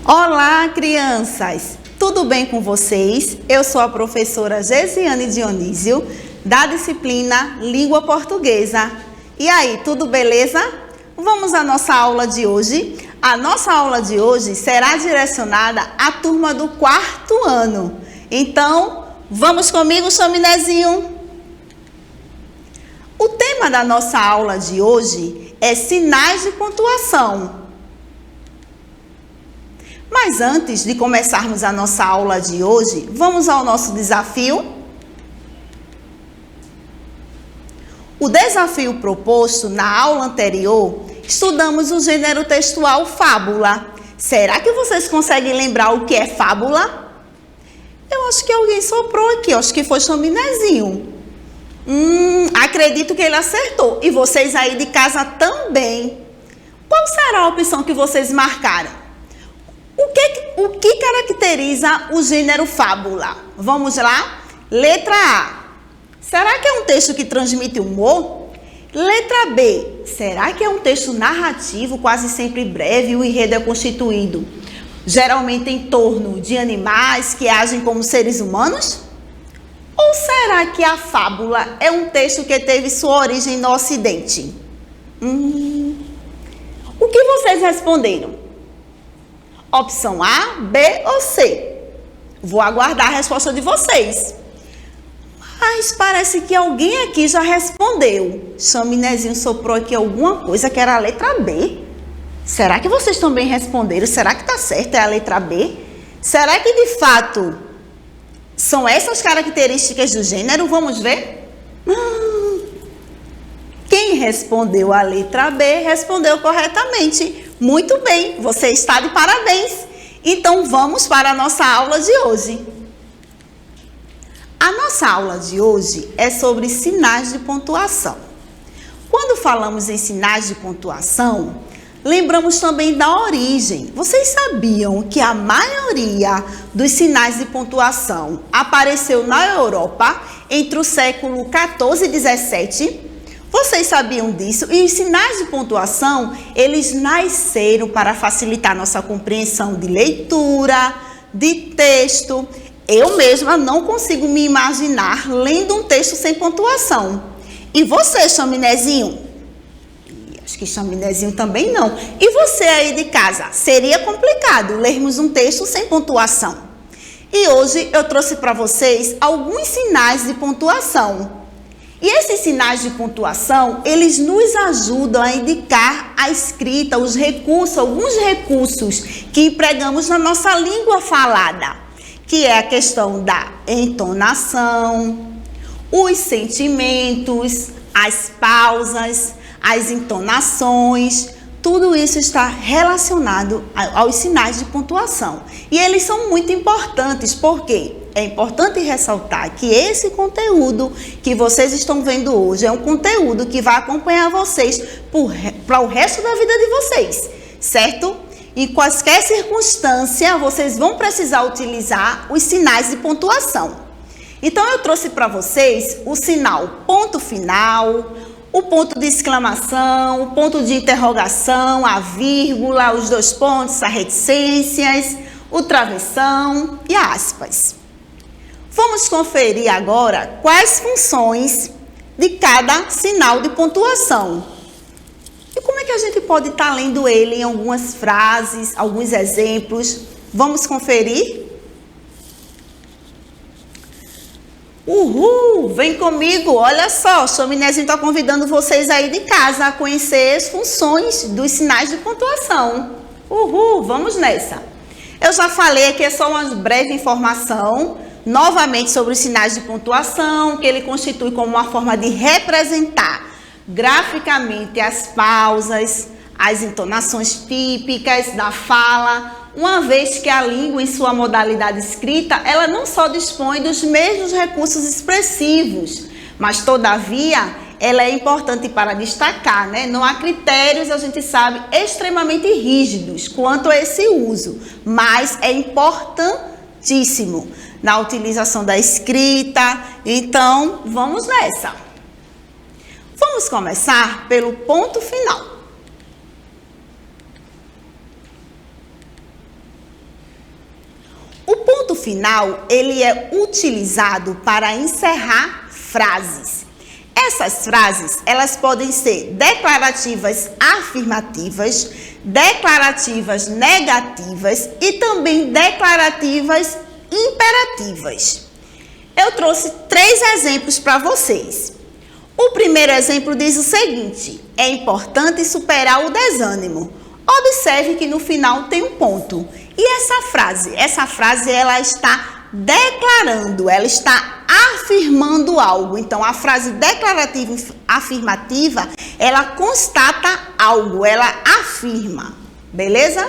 Olá, crianças! Tudo bem com vocês? Eu sou a professora Gesiane Dionísio, da disciplina Língua Portuguesa. E aí, tudo beleza? Vamos à nossa aula de hoje. A nossa aula de hoje será direcionada à turma do 4º ano. Então, vamos comigo, chaminézinho? O tema da nossa aula de hoje é sinais de pontuação. Mas antes de começarmos a nossa aula de hoje, vamos ao nosso desafio? O desafio proposto na aula anterior, estudamos o gênero textual fábula. Será que vocês conseguem lembrar o que é fábula? Eu acho que alguém soprou aqui, acho que foi chaminézinho. Acredito que ele acertou. E vocês aí de casa também. Qual será a opção que vocês marcaram? O que caracteriza o gênero fábula? Vamos lá? Letra A. Será que é um texto que transmite humor? Letra B. Será que é um texto narrativo, quase sempre breve, e o enredo é constituído geralmente em torno de animais que agem como seres humanos? Ou será que a fábula é um texto que teve sua origem no Ocidente? O que vocês responderam? Opção A, B ou C? Vou aguardar a resposta de vocês. Mas parece que alguém aqui já respondeu. Chaminézinho soprou aqui alguma coisa que era a letra B. Será que vocês também responderam? Será que está certo? É a letra B? Será que de fato são essas características do gênero? Vamos ver? Quem respondeu a letra B respondeu corretamente. Muito bem, você está de parabéns. Então vamos para a nossa aula de hoje. A nossa aula de hoje é sobre sinais de pontuação. Quando falamos em sinais de pontuação, lembramos também da origem. Vocês sabiam que a maioria dos sinais de pontuação apareceu na Europa entre o século 14 e 17? Vocês sabiam disso? E os sinais de pontuação, eles nasceram para facilitar nossa compreensão de leitura, de texto. Eu mesma não consigo me imaginar lendo um texto sem pontuação. E você, chaminézinho? Acho que chaminézinho também não. E você aí de casa? Seria complicado lermos um texto sem pontuação. E hoje eu trouxe para vocês alguns sinais de pontuação. E esses sinais de pontuação, eles nos ajudam a indicar a escrita, os recursos, alguns recursos que empregamos na nossa língua falada, que é a questão da entonação, os sentimentos, as pausas, as entonações. Tudo isso está relacionado aos sinais de pontuação. E eles são muito importantes, porque é importante ressaltar que esse conteúdo que vocês estão vendo hoje é um conteúdo que vai acompanhar vocês para o resto da vida de vocês, certo? Em quaisquer circunstância, vocês vão precisar utilizar os sinais de pontuação. Então, eu trouxe para vocês o sinal ponto final, o ponto de exclamação, o ponto de interrogação, a vírgula, os dois pontos, as reticências, o travessão e aspas. Vamos conferir agora quais funções de cada sinal de pontuação. E como é que a gente pode estar lendo ele em algumas frases, alguns exemplos? Vamos conferir? Uhul! Vem comigo! Olha só, o chaminézinho está convidando vocês aí de casa a conhecer as funções dos sinais de pontuação. Uhul! Vamos nessa! Eu já falei aqui, é só uma breve informação, novamente sobre os sinais de pontuação, que ele constitui como uma forma de representar graficamente as pausas, as entonações típicas da fala, uma vez que a língua, em sua modalidade escrita, ela não só dispõe dos mesmos recursos expressivos, mas, todavia, ela é importante para destacar, né? Não há critérios, a gente sabe, extremamente rígidos quanto a esse uso, mas é importantíssimo na utilização da escrita. Então, vamos nessa. Vamos começar pelo ponto final. final, ele é utilizado para encerrar frases. Essas frases, elas podem ser declarativas afirmativas, declarativas negativas e também declarativas imperativas. Eu trouxe 3 exemplos para vocês. O primeiro exemplo diz o seguinte: é importante superar o desânimo. Observe que no final tem um ponto. E essa frase ela está declarando, ela está afirmando algo. Então, a frase declarativa afirmativa, ela constata algo, ela afirma, beleza?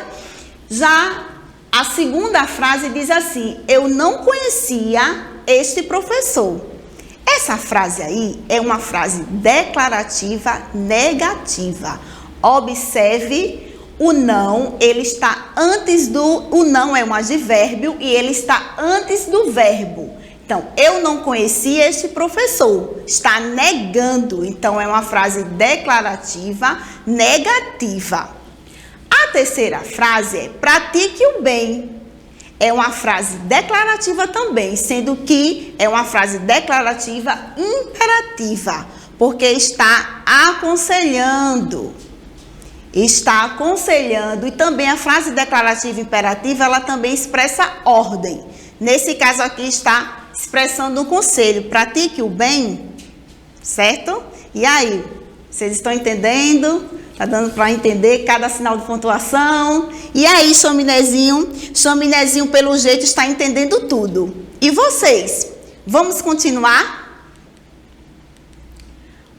Já a segunda frase diz assim: eu não conhecia este professor. Essa frase aí é uma frase declarativa negativa. Observe o não, ele está antes do... O não é um advérbio e ele está antes do verbo. Então, eu não conhecia este professor. Está negando. Então, é uma frase declarativa negativa. A terceira frase é pratique o bem. É uma frase declarativa também, sendo que é uma frase declarativa imperativa, porque está aconselhando. Está aconselhando, e também a frase declarativa imperativa, ela também expressa ordem. Nesse caso aqui está expressando um conselho: pratique o bem, certo? E aí, vocês estão entendendo? Tá dando para entender cada sinal de pontuação? E aí, Chaminézinho? Chaminézinho, pelo jeito, está entendendo tudo. E vocês? Vamos continuar?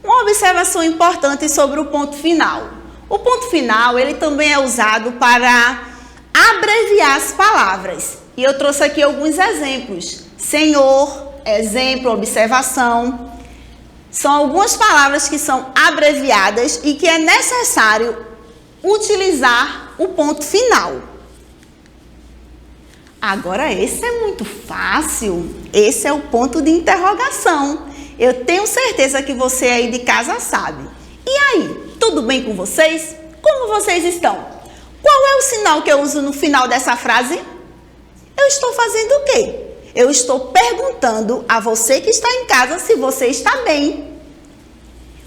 Uma observação importante sobre o ponto final. O ponto final, ele também é usado para abreviar as palavras. E eu trouxe aqui alguns exemplos. Senhor, exemplo, observação. São algumas palavras que são abreviadas e que é necessário utilizar o ponto final. Agora, esse é muito fácil. Esse é o ponto de interrogação. Eu tenho certeza que você aí de casa sabe. E aí? Tudo bem com vocês? Como vocês estão? Qual é o sinal que eu uso no final dessa frase? Eu estou fazendo o quê? Eu estou perguntando a você que está em casa se você está bem.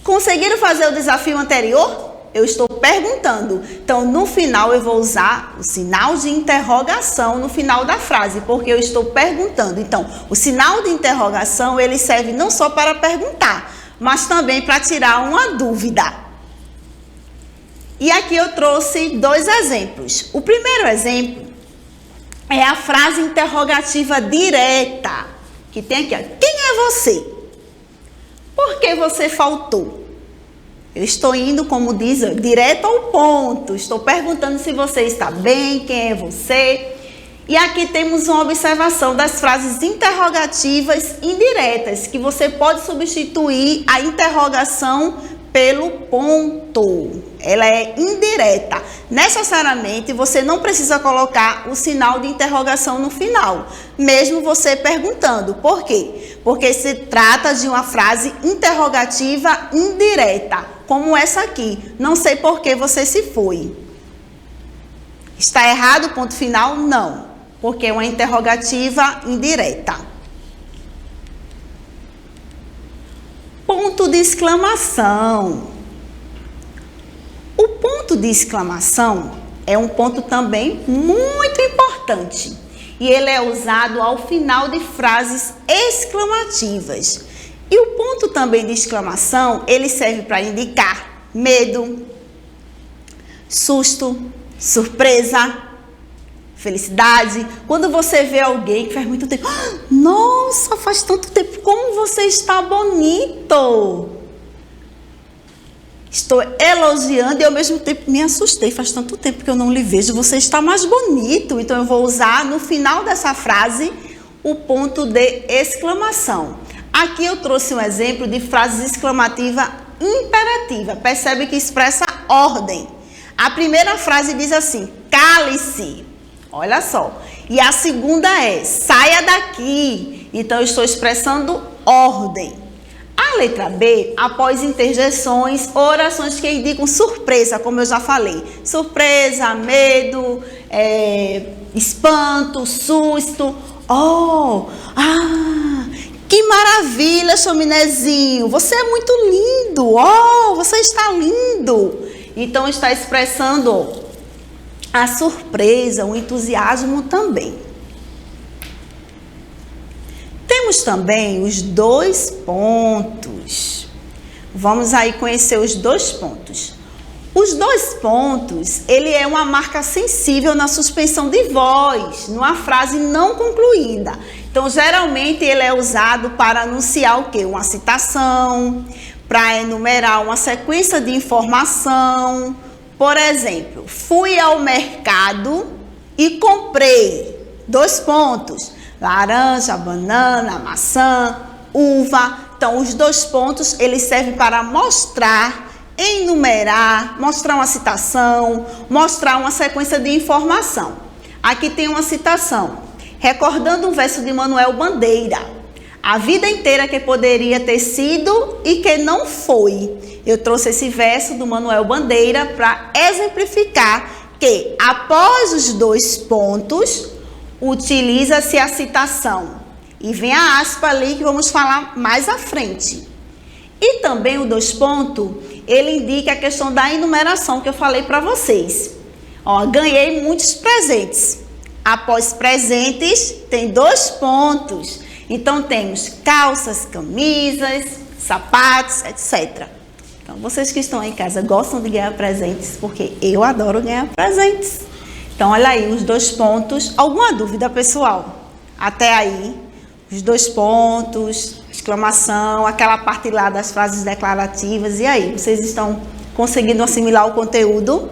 Conseguiram fazer o desafio anterior? Eu estou perguntando. Então, no final, eu vou usar o sinal de interrogação no final da frase, porque eu estou perguntando. Então, o sinal de interrogação, ele serve não só para perguntar, mas também para tirar uma dúvida. E aqui eu trouxe 2 exemplos. O primeiro exemplo é a frase interrogativa direta, que tem aqui, ó. Quem é você? Por que você faltou? Eu estou indo, como diz, direto ao ponto. Estou perguntando se você está bem, quem é você. E aqui temos uma observação das frases interrogativas indiretas, que você pode substituir a interrogação pelo ponto. Ela é indireta. Necessariamente, você não precisa colocar o sinal de interrogação no final, mesmo você perguntando. Por quê? Porque se trata de uma frase interrogativa indireta, como essa aqui. Não sei por que você se foi. Está errado o ponto final? Não, porque é uma interrogativa indireta. Ponto de exclamação. O ponto de exclamação é um ponto também muito importante. E ele é usado ao final de frases exclamativas. E o ponto também de exclamação, ele serve para indicar medo, susto, surpresa, felicidade. Quando você vê alguém que faz muito tempo, nossa, faz tanto tempo, como você está bonito. Estou elogiando e ao mesmo tempo me assustei, faz tanto tempo que eu não lhe vejo, você está mais bonito. Então eu vou usar no final dessa frase o ponto de exclamação. Aqui eu trouxe um exemplo de frase exclamativa imperativa. Percebe que expressa ordem. A primeira frase diz assim: cale-se. Olha só. E a segunda é: saia daqui. Então eu estou expressando ordem. A letra B, após interjeições ou orações que indicam surpresa, como eu já falei. Surpresa, medo, espanto, susto. Oh, que maravilha, Chaminézinho. Você é muito lindo. Oh, você está lindo. Então, está expressando a surpresa, o entusiasmo também. Temos também os 2 pontos. Vamos aí conhecer os 2 pontos. Os 2 pontos, ele é uma marca sensível na suspensão de voz, numa frase não concluída. Então, geralmente, ele é usado para anunciar o quê? Uma citação, para enumerar uma sequência de informação. Por exemplo, fui ao mercado e comprei 2 pontos. Laranja, banana, maçã, uva. Então, os 2 pontos, eles servem para mostrar, enumerar, mostrar uma citação, mostrar uma sequência de informação. Aqui tem uma citação, recordando um verso de Manuel Bandeira. A vida inteira que poderia ter sido e que não foi. Eu trouxe esse verso do Manuel Bandeira para exemplificar que, após os 2 pontos, utiliza-se a citação. E vem a aspa ali que vamos falar mais à frente. E também o 2 pontos, ele indica a questão da enumeração que eu falei para vocês. Ó, ganhei muitos presentes. Após presentes, tem 2 pontos. Então, temos calças, camisas, sapatos, etc. Então, vocês que estão aí em casa gostam de ganhar presentes, porque eu adoro ganhar presentes. Então, olha aí os 2 pontos. Alguma dúvida, pessoal? Até aí, os 2 pontos, exclamação, aquela parte lá das frases declarativas. E aí, vocês estão conseguindo assimilar o conteúdo?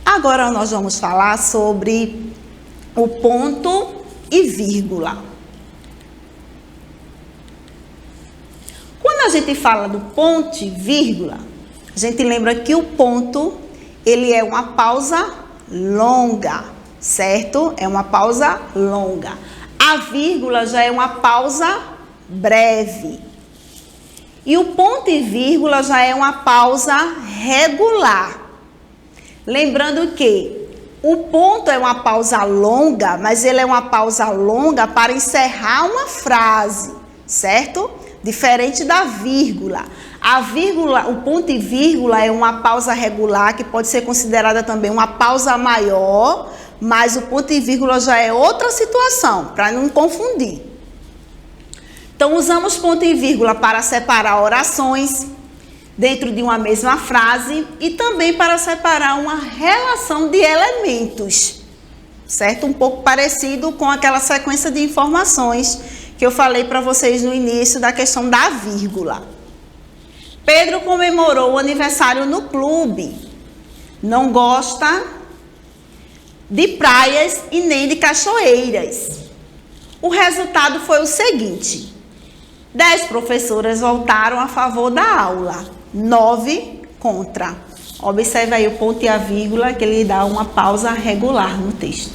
Agora nós vamos falar sobre o ponto e vírgula. Quando a gente fala do ponto e vírgula, a gente lembra que o ponto, ele é uma pausa longa, certo? É uma pausa longa. A vírgula já é uma pausa breve. E o ponto e vírgula já é uma pausa regular. Lembrando que o ponto é uma pausa longa, mas ele é uma pausa longa para encerrar uma frase, certo? Diferente da vírgula. A vírgula, o ponto e vírgula é uma pausa regular, que pode ser considerada também uma pausa maior, mas o ponto e vírgula já é outra situação, para não confundir. Então, usamos ponto e vírgula para separar orações dentro de uma mesma frase e também para separar uma relação de elementos, certo? Um pouco parecido com aquela sequência de informações que eu falei para vocês no início da questão da vírgula. Pedro comemorou o aniversário no clube. Não gosta de praias e nem de cachoeiras. O resultado foi o seguinte: 10 professoras voltaram a favor da aula, 9 contra. Observe aí o ponto e a vírgula, que ele dá uma pausa regular no texto.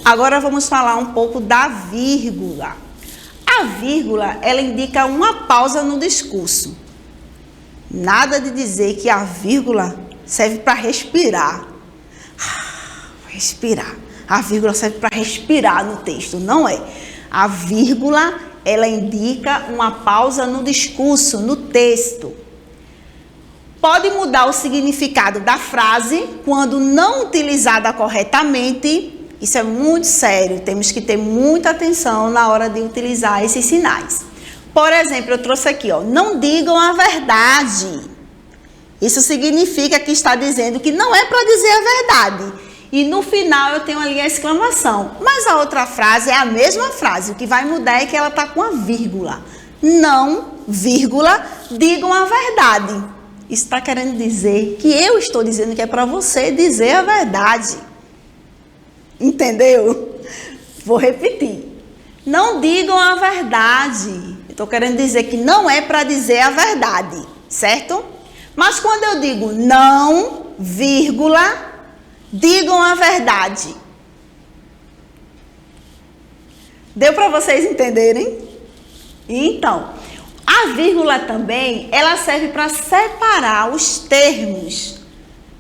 Agora vamos falar um pouco da vírgula. A vírgula, ela indica uma pausa no discurso. Nada de dizer que a vírgula serve para respirar. Respirar. A vírgula serve para respirar no texto, não é? A vírgula, ela indica uma pausa no discurso, no texto. Pode mudar o significado da frase quando não utilizada corretamente. Isso é muito sério, temos que ter muita atenção na hora de utilizar esses sinais. Por exemplo, eu trouxe aqui, ó, não digam a verdade. Isso significa que está dizendo que não é para dizer a verdade. E no final eu tenho ali a exclamação. Mas a outra frase é a mesma frase. O que vai mudar é que ela está com a vírgula. Não, vírgula, digam a verdade. Isso está querendo dizer que eu estou dizendo que é para você dizer a verdade. Entendeu? Vou repetir. Não digam a verdade. Estou querendo dizer que não é para dizer a verdade, certo? Mas quando eu digo não, vírgula, digam a verdade. Deu para vocês entenderem? Então, a vírgula também, ela serve para separar os termos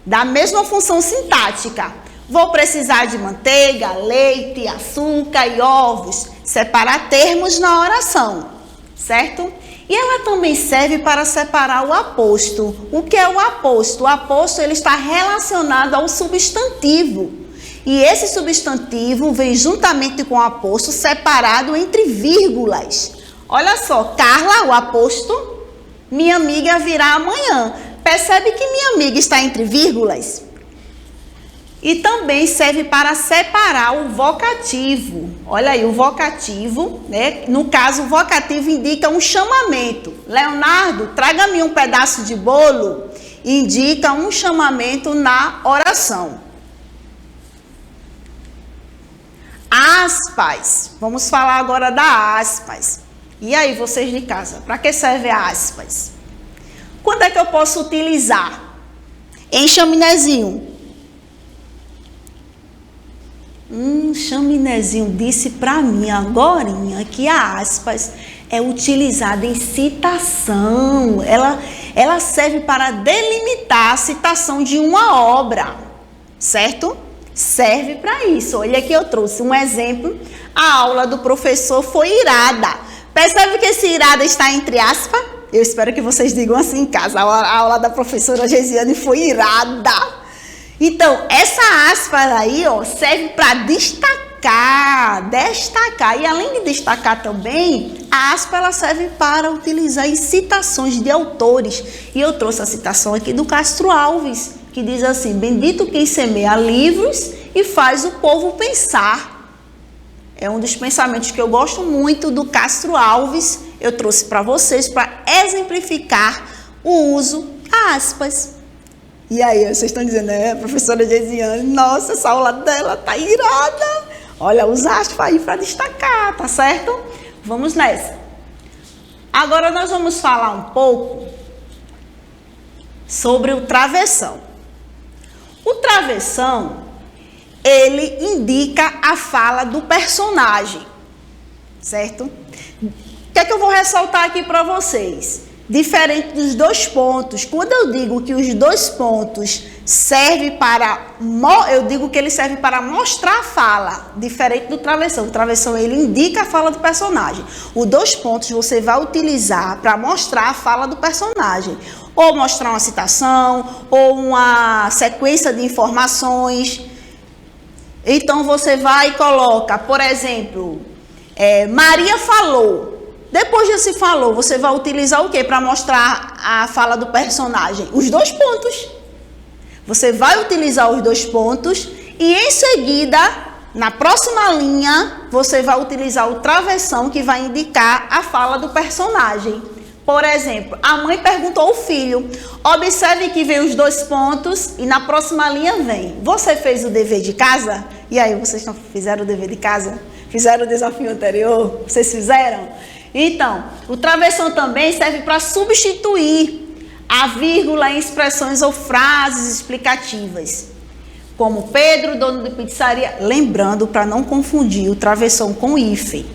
da mesma função sintática. Vou precisar de manteiga, leite, açúcar e ovos. Separar termos na oração, certo? E ela também serve para separar o aposto. O que é o aposto? O aposto ele está relacionado ao substantivo. E esse substantivo vem juntamente com o aposto separado entre vírgulas. Olha só, Carla, o aposto, minha amiga virá amanhã. Percebe que minha amiga está entre vírgulas? E também serve para separar o vocativo. Olha aí, o vocativo, né? No caso, o vocativo indica um chamamento. Leonardo, traga-me um pedaço de bolo. Indica um chamamento na oração. Aspas. Vamos falar agora da aspas. E aí, vocês de casa, para que serve a aspas? Quando é que eu posso utilizar? Em chaminézinho. Chaminézinho disse para mim agorinha que a aspas é utilizada em citação. Ela serve para delimitar a citação de uma obra, certo? Serve para isso. Olha aqui eu trouxe um exemplo. A aula do professor foi irada. Percebe que esse irada está entre aspas? Eu espero que vocês digam assim em casa. A aula da professora Gesiane foi irada. Então, essa aspas aí, ó, serve para destacar. E além de destacar também, a aspa ela serve para utilizar em citações de autores. E eu trouxe a citação aqui do Castro Alves, que diz assim: bendito quem semeia livros e faz o povo pensar. É um dos pensamentos que eu gosto muito do Castro Alves. Eu trouxe para vocês para exemplificar o uso da aspas. E aí, vocês estão dizendo, professora Gesiane, nossa, essa aula dela tá irada. Olha, usa aspas aí para destacar, tá certo? Vamos nessa. Agora nós vamos falar um pouco sobre o travessão. O travessão, ele indica a fala do personagem, certo? O que é que eu vou ressaltar aqui para vocês? Diferente dos dois pontos, quando eu digo que os dois pontos servem para, eu digo que ele serve para mostrar a fala, diferente do travessão. O travessão ele indica a fala do personagem. Os dois pontos você vai utilizar para mostrar a fala do personagem, ou mostrar uma citação, ou uma sequência de informações. Então você vai e coloca, por exemplo, Maria falou. Depois de se falou, você vai utilizar o quê para mostrar a fala do personagem? Os dois pontos. Você vai utilizar os dois pontos e em seguida, na próxima linha, você vai utilizar o travessão que vai indicar a fala do personagem. Por exemplo, a mãe perguntou ao filho. Observe que vem os dois pontos e na próxima linha vem: você fez o dever de casa? E aí, vocês não fizeram o dever de casa? Fizeram o desafio anterior? Vocês fizeram? Então, o travessão também serve para substituir a vírgula em expressões ou frases explicativas. Como Pedro, dono de pizzaria. Lembrando, para não confundir o travessão com o hífen.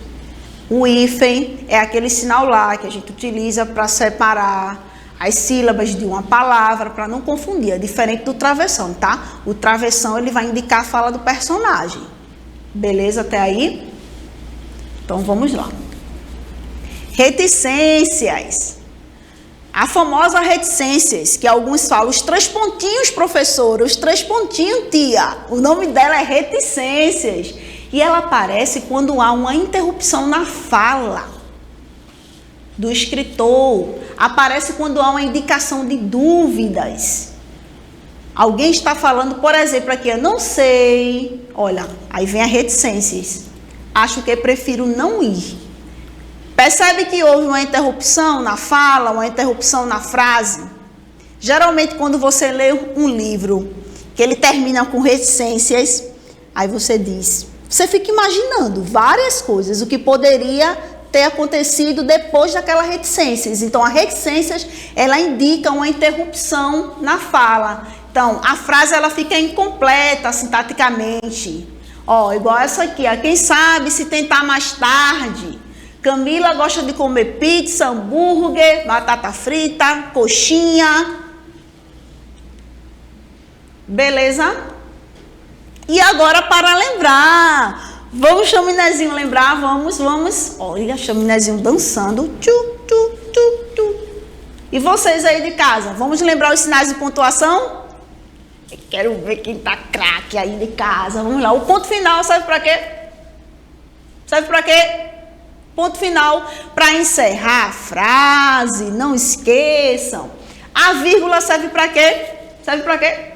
O hífen é aquele sinal lá que a gente utiliza para separar as sílabas de uma palavra, para não confundir. É diferente do travessão, tá? O travessão ele vai indicar a fala do personagem. Beleza até aí? Então, vamos lá. Reticências. A famosa reticências, que alguns falam, os 3 pontinhos, professora, os 3 pontinhos, tia. O nome dela é reticências. E ela aparece quando há uma interrupção na fala do escritor. Aparece quando há uma indicação de dúvidas. Alguém está falando, por exemplo, aqui, eu não sei. Olha, aí vem a reticências. Acho que prefiro não ir. Percebe que houve uma interrupção na fala, uma interrupção na frase? Geralmente, quando você lê um livro que ele termina com reticências, aí você diz, você fica imaginando várias coisas, o que poderia ter acontecido depois daquela reticências. Então, a reticências, ela indica uma interrupção na fala. Então, a frase ela fica incompleta sintaticamente. Ó, igual essa aqui, ó, quem sabe se tentar mais tarde. Camila gosta de comer pizza, hambúrguer, batata frita, coxinha. Beleza? E agora para lembrar. Vamos, chaminézinho, lembrar? Vamos. Olha, chaminézinho dançando. Tchu, tchu, tchu, tchu. E vocês aí de casa, vamos lembrar os sinais de pontuação? Eu quero ver quem tá craque aí de casa. Vamos lá. O ponto final serve para quê? Serve para quê? Ponto final para encerrar a frase. Não esqueçam. A vírgula serve para quê? Serve para quê?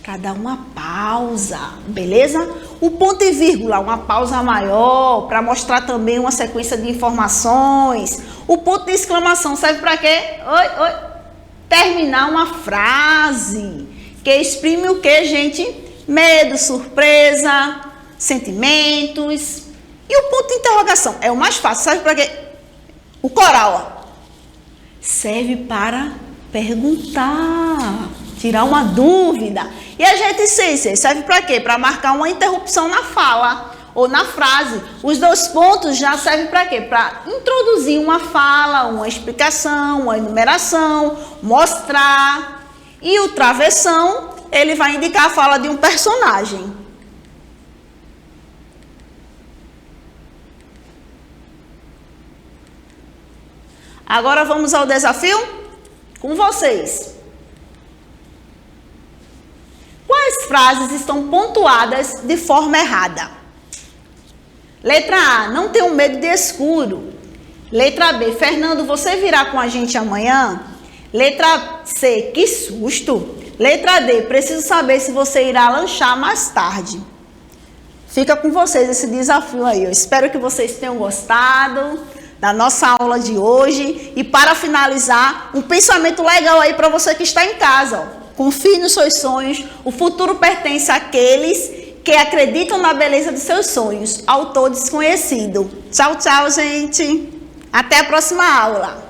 Para dar uma pausa, beleza? O ponto e vírgula, uma pausa maior, para mostrar também uma sequência de informações. O ponto de exclamação serve para quê? Oi. Terminar uma frase. Que exprime o que, gente? Medo, surpresa, sentimentos. E o ponto de interrogação é o mais fácil. Serve para quê? O coral, ó. Serve para perguntar, tirar uma dúvida. E as reticências serve para quê? Para marcar uma interrupção na fala ou na frase. Os dois pontos já servem para quê? Para introduzir uma fala, uma explicação, uma enumeração, mostrar. E o travessão, ele vai indicar a fala de um personagem. Agora vamos ao desafio com vocês. Quais frases estão pontuadas de forma errada? Letra A, não tenho medo de escuro. Letra B, Fernando, você virá com a gente amanhã? Letra C, que susto. Letra D, preciso saber se você irá lanchar mais tarde. Fica com vocês esse desafio aí. Eu espero que vocês tenham gostado da nossa aula de hoje. E para finalizar, um pensamento legal aí para você que está em casa, ó. Confie nos seus sonhos, o futuro pertence àqueles que acreditam na beleza dos seus sonhos. Autor desconhecido. Tchau, tchau, gente. Até a próxima aula.